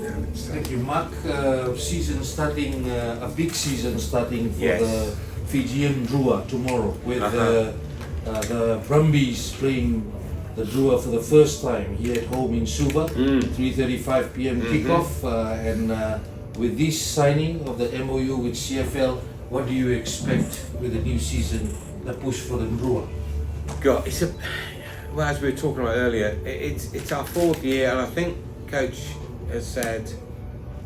Thank you, Mark. Season starting, a big season starting for Yes. the Fijian Drua tomorrow with the Brumbies playing the Drua for the first time here at home in Suva. 3:35 p.m. kickoff, and with this signing of the MOU with CFL, what do you expect with the new season, the push for the Drua? God, well, as we were talking about earlier, it's our 4th year, and I think Coach has said,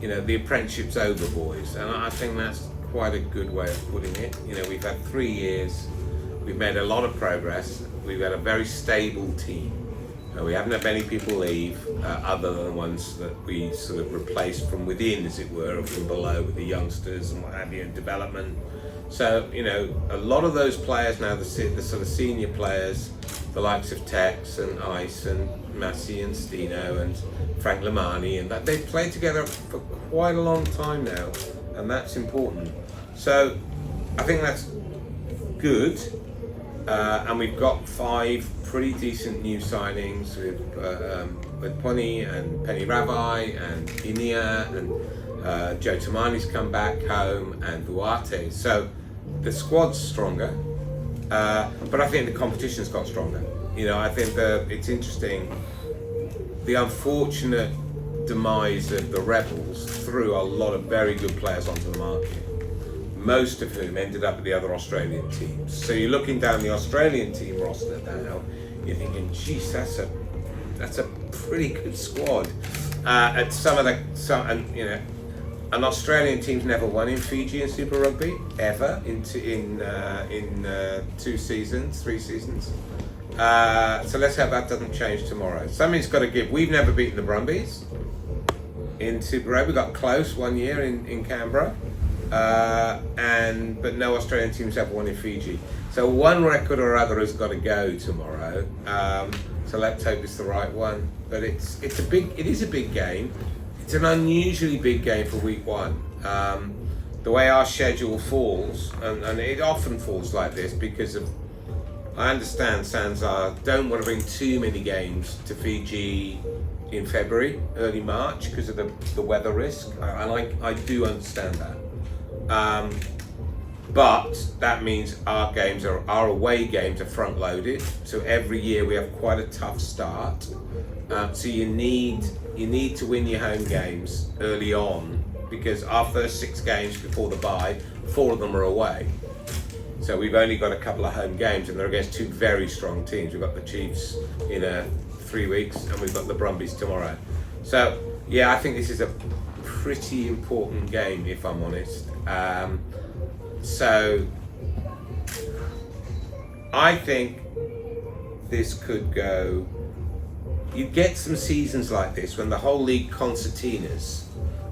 you know, the apprenticeship's over, boys, and I think that's quite a good way of putting it. You know, we've had 3 years, we've made a lot of progress, we've had a very stable team. We haven't had many people leave, other than the ones that we sort of replaced from within, as it were, or from below with the youngsters and what have you, and development. So, you know, a lot of those players now, the sort of senior players, the likes of Tex and Ice and Massey and Stino and Frank Lamani, and that they've played together for quite a long time now, and that's important. So I think that's good, and we've got 5 pretty decent new signings with Pony and Penny Ravai and Inia and Joe Tamani's come back home and Duarte. So the squad's stronger, but I think the competition's got stronger. You know, I think it's interesting. The unfortunate demise of the Rebels threw a lot of very good players onto the market, most of whom ended up with the other Australian teams. So you're looking down the Australian team roster now, you're thinking, geez, that's a pretty good squad. At and you know, an Australian team's never won in Fiji in Super Rugby ever in 3 seasons. So let's hope that doesn't change tomorrow. Something's got to give. We've never beaten the Brumbies in Super Rugby. We got close one year in Canberra, but no Australian team's ever won in Fiji. So one record or other has got to go tomorrow. So let's hope it's the right one. But it is a big game. It's an unusually big game for week 1. The way our schedule falls, and it often falls like this because of, I understand Sanzar don't want to bring too many games to Fiji in February, early March, because of the weather risk. I do understand that. But that means our away games are front loaded. So every year we have quite a tough start. So you need to win your home games early on, because our first 6 games before the bye, 4 of them are away. So we've only got a couple of home games, and they're against 2 very strong teams. We've got the Chiefs in 3 weeks, and we've got the Brumbies tomorrow. So yeah, I think this is a pretty important game, if I'm honest. So I think this could go. You get some seasons like this when the whole league concertinas,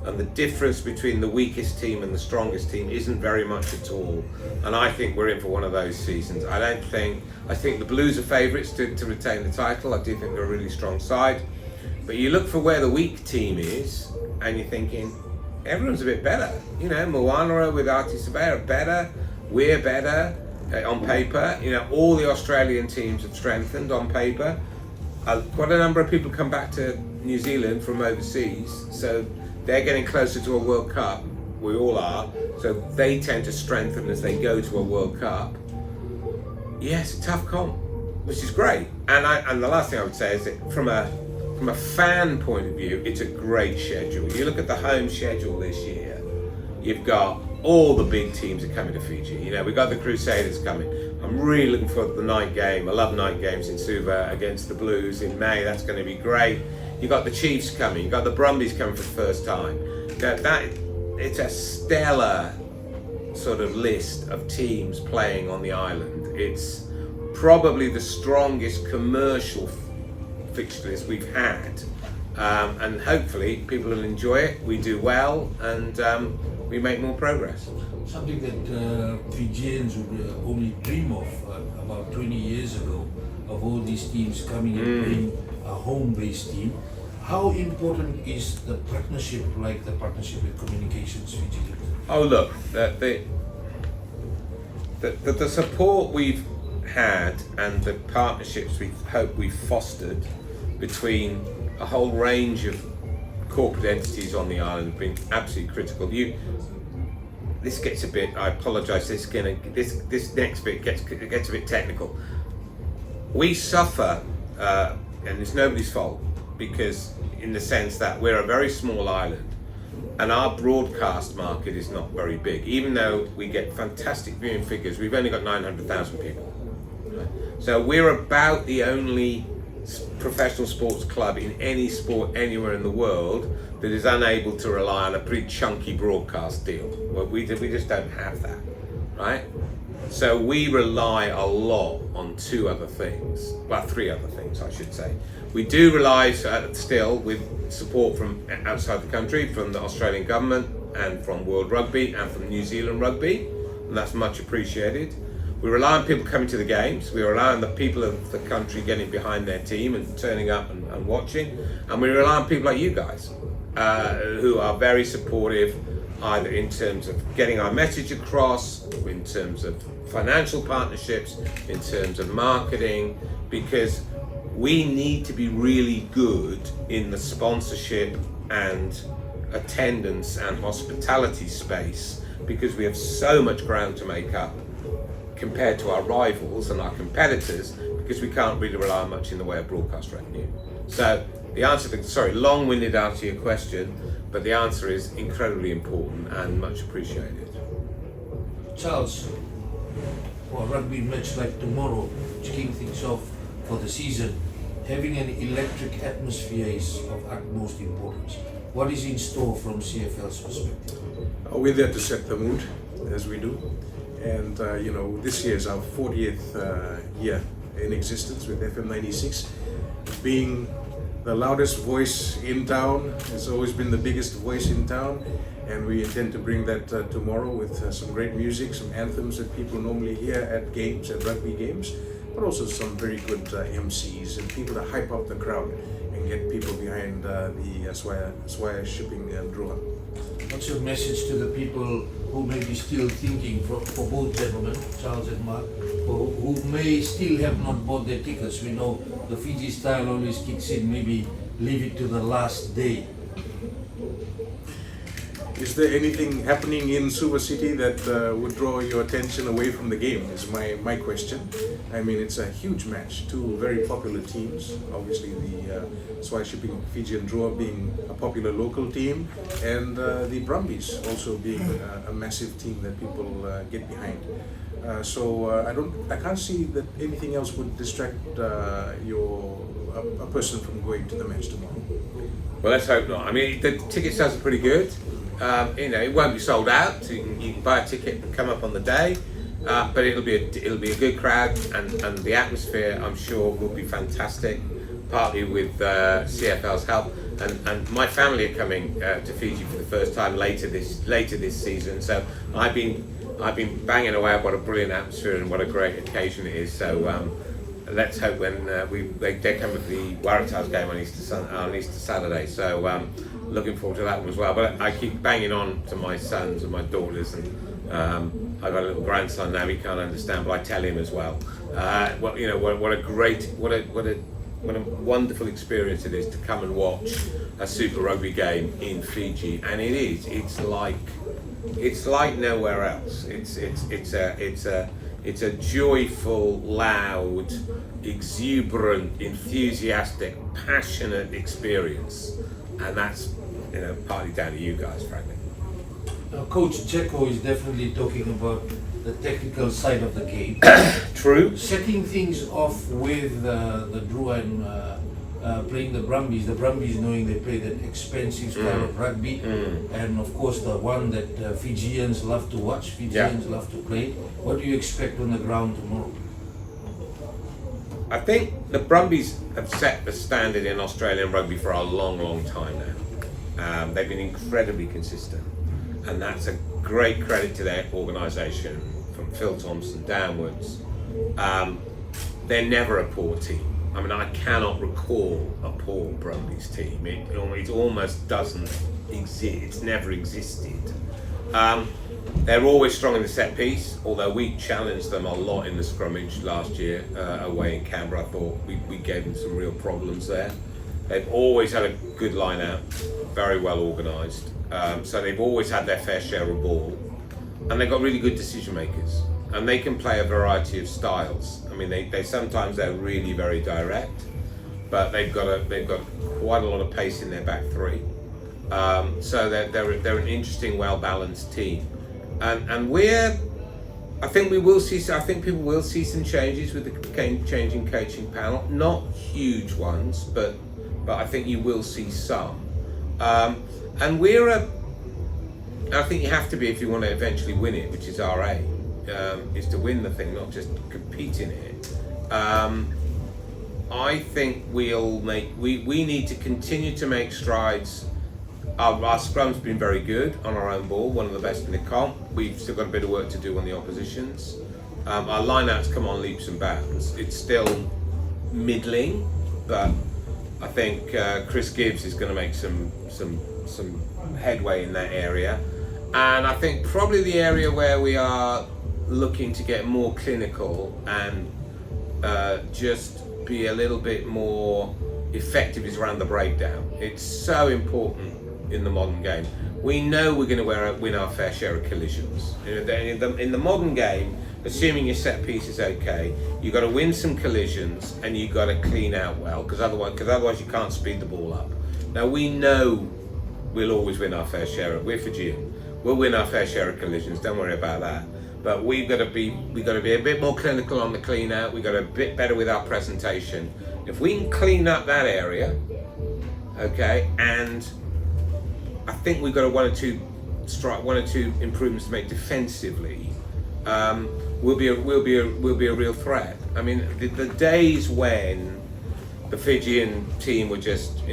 and the difference between the weakest team and the strongest team isn't very much at all. And I think we're in for one of those seasons. I think the Blues are favourites to retain the title. I do think they're a really strong side. But you look for where the weak team is, and you're thinking, everyone's a bit better. You know, Moana with Artie Sabay are better. We're better on paper. You know, all the Australian teams have strengthened on paper. Quite a number of people come back to New Zealand from overseas, so they're getting closer to a World Cup. We all are. So they tend to strengthen as they go to a World Cup. Yeah, it's a tough comp, which is great. And the last thing I would say is that from a fan point of view, it's a great schedule. You look at the home schedule this year, you've got all the big teams are coming to Fiji. You know, we've got the Crusaders coming. I'm really looking forward to the night game. I love night games in Suva against the Blues in May. That's going to be great. You've got the Chiefs coming. You've got the Brumbies coming for the first time. It's a stellar sort of list of teams playing on the island. It's probably the strongest commercial fixture list we've had. And hopefully people will enjoy it. We do well, and we make more progress. Something that Fijians would only dream of about 20 years ago, of all these teams coming and playing a home-based team. How important is the partnership, like the partnership with Communications Fiji? Oh look, the support we've had and the partnerships we hope we've fostered between a whole range of corporate entities on the island have been absolutely critical. This gets a bit, I apologise, this next bit gets a bit technical. We suffer, and it's nobody's fault, because in the sense that we're a very small island and our broadcast market is not very big. Even though we get fantastic viewing figures, we've only got 900,000 people. Right? So we're about the only professional sports club in any sport anywhere in the world that is unable to rely on a pretty chunky broadcast deal. Well, we just don't have that, right? So we rely a lot on three other things, I should say. We do rely still with support from outside the country, from the Australian government and from World Rugby and from New Zealand Rugby, and that's much appreciated. We rely on people coming to the games. We rely on the people of the country getting behind their team and turning up and watching. And we rely on people like you guys, who are very supportive, either in terms of getting our message across, in terms of financial partnerships, in terms of marketing, because we need to be really good in the sponsorship and attendance and hospitality space, because we have so much ground to make up compared to our rivals and our competitors, because we can't really rely on much in the way of broadcast revenue. So the answer to, long-winded answer to your question, but the answer is incredibly important and much appreciated. Charles, for a rugby match like tomorrow, kicking things off for the season, having an electric atmosphere is of utmost importance. What is in store from CFL's perspective? We're there to set the mood, as we do. And this year is our 40th year in existence with FM 96. Being the loudest voice in town, it's always been the biggest voice in town. And we intend to bring that tomorrow with some great music, some anthems that people normally hear at games, at rugby games, but also some very good MCs and people to hype up the crowd and get people behind the Swire Shipping Drua. What's your message to the people who may be still thinking, for both gentlemen, Charles and Mark, who may still have not bought their tickets? We know the Fiji style always kicks in, maybe leave it to the last day. Is there anything happening in Suva City that would draw your attention away from the game, is my question. I mean, it's a huge match, two very popular teams. Obviously the Swire Shipping Fijian Drua being a popular local team, and the Brumbies also being a massive team that people get behind. I can't see that anything else would distract a person from going to the match tomorrow. Well, let's hope not. I mean, the ticket sales are pretty good. It won't be sold out, so you can buy a ticket and come up on the day, but it'll be a good crowd, and the atmosphere, I'm sure, will be fantastic. Partly with CFL's help, and my family are coming to Fiji for the first time later this season. So I've been banging away at what a brilliant atmosphere and what a great occasion it is. So let's hope when they come with the Waratahs game on Easter Saturday. So looking forward to that one as well. But I keep banging on to my sons and my daughters, and I've got a little grandson now. He can't understand, but I tell him as well. What a wonderful experience it is to come and watch a Super Rugby game in Fiji, and it's like nowhere else. It's a joyful, loud, exuberant, enthusiastic, passionate experience, and that's partly down to you guys, frankly. Coach Jeko is definitely talking about the technical side of the game. True. Setting things off with the Drua and playing the Brumbies knowing they play that expensive style of rugby, and of course the one that Fijians love to watch, Fijians love to play. What do you expect on the ground tomorrow? I think the Brumbies have set the standard in Australian rugby for a long, long time now. They've been incredibly consistent, and that's a great credit to their organisation, from Phil Thompson downwards. They're never a poor team. I mean, I cannot recall a poor Brumbies team. It almost doesn't exist. It's never existed. They're always strong in the set piece, although we challenged them a lot in the scrummage last year away in Canberra. I thought we gave them some real problems there. They've always had a good line out. very well organised. So they've always had their fair share of ball, and they've got really good decision makers, and they can play a variety of styles. I mean, they sometimes they're really very direct, but they've got quite a lot of pace in their back three. So they're an interesting, well balanced team, and I think we will see. I think people will see some changes with the changing coaching panel. Not huge ones, but I think you will see some. And I think you have to be if you want to eventually win it, which is our aim, is to win the thing, not just compete in it. I think we need to continue to make strides. Our scrum's been very good on our own ball, one of the best in the comp. We've still got a bit of work to do on the oppositions. Our line-outs come on leaps and bounds. It's still middling, but I think Chris Gibbs is going to make some headway in that area. And I think probably the area where we are looking to get more clinical and just be a little bit more effective is around the breakdown. It's so important in the modern game. We know we're going to win our fair share of collisions. In the modern game, assuming your set piece is okay, you've got to win some collisions and you've got to clean out well, because otherwise you can't speed the ball up. Now we know we'll always win our fair share. We're Fijian. We'll win our fair share of collisions. Don't worry about that. But we've got to be a bit more clinical on the clean out. We've got to be a bit better with our presentation. If we can clean up that area, okay, and I think we've got one or two improvements to make defensively. We'll be a real threat. I mean, the days when the Fijian team were just,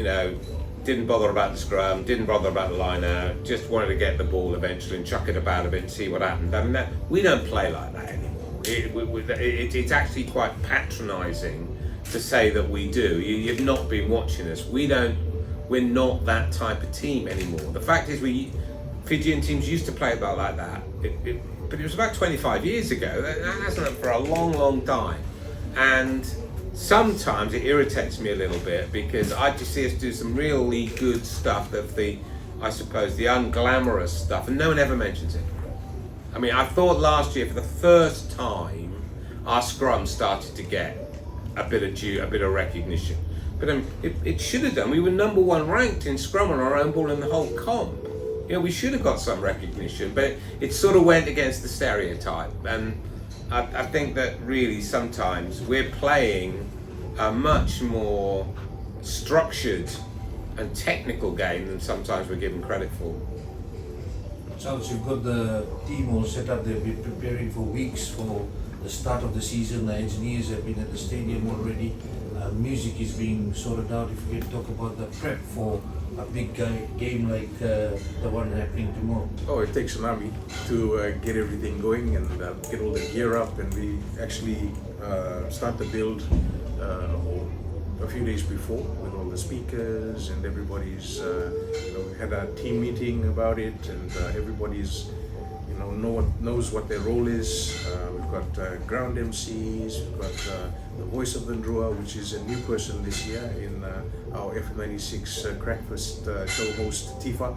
didn't bother about the scrum, didn't bother about the line out, just wanted to get the ball eventually and chuck it about a bit and see what happened. I mean, we don't play like that anymore. It's actually quite patronising to say that we do. You've not been watching us. We're not that type of team anymore. The fact is, Fijian teams used to play about like that, but it was about 25 years ago. That hasn't for a long, long time. And sometimes it irritates me a little bit because I just see us do some really good stuff, I suppose the unglamorous stuff, and no one ever mentions it. I mean, I thought last year for the first time our scrum started to get a bit of recognition. But it should have done. We were number one ranked in scrum on our own ball in the whole comp. We should have got some recognition, but it sort of went against the stereotype. And I think that really sometimes we're playing a much more structured and technical game than sometimes we're given credit for. Charles, you've got the team all set up. They've been preparing for weeks for the start of the season. The engineers have been at the stadium already. Music is being sorted out. If you can talk about the prep for a big game like the one happening tomorrow. Oh, it takes an army to get everything going and get all the gear up, and we actually start the build a few days before with all the speakers and everybody's we had a team meeting about it, and everybody's knows what their role is. We've got ground MCs, we've got the voice of the Drua, which is a new person this year in our F96 Crackfest show host, Tifa,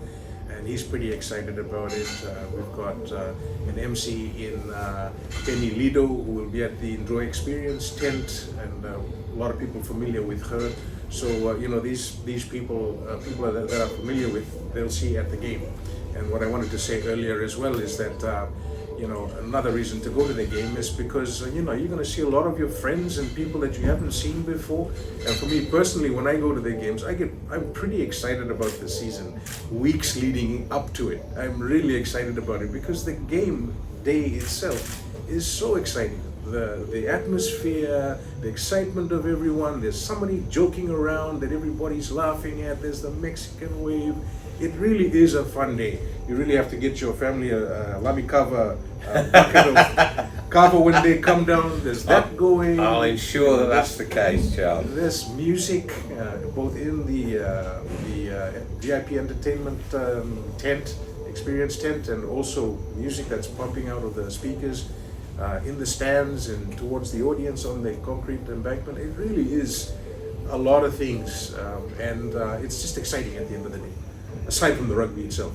and he's pretty excited about it. We've got an MC in Penny Lido, who will be at the Drua Experience tent, and a lot of people familiar with her. So these people that are familiar with, they'll see at the game. And what I wanted to say earlier as well is that another reason to go to the game is because you're going to see a lot of your friends and people that you haven't seen before. And for me personally, when I go to the games, I'm pretty excited about the season. Weeks leading up to it, I'm really excited about it because the game day itself is so exciting. The atmosphere, the excitement of everyone. There's somebody joking around that everybody's laughing at. There's the Mexican wave. It really is a fun day. You really have to get your family a lami kava bucket of kava when they come down. There's that going. I'll ensure that's the case, Charles. There's music both in the VIP entertainment tent, experience tent, and also music that's pumping out of the speakers in the stands and towards the audience on the concrete embankment. It really is a lot of things, and it's just exciting at the end of the day. aside from the rugby itself?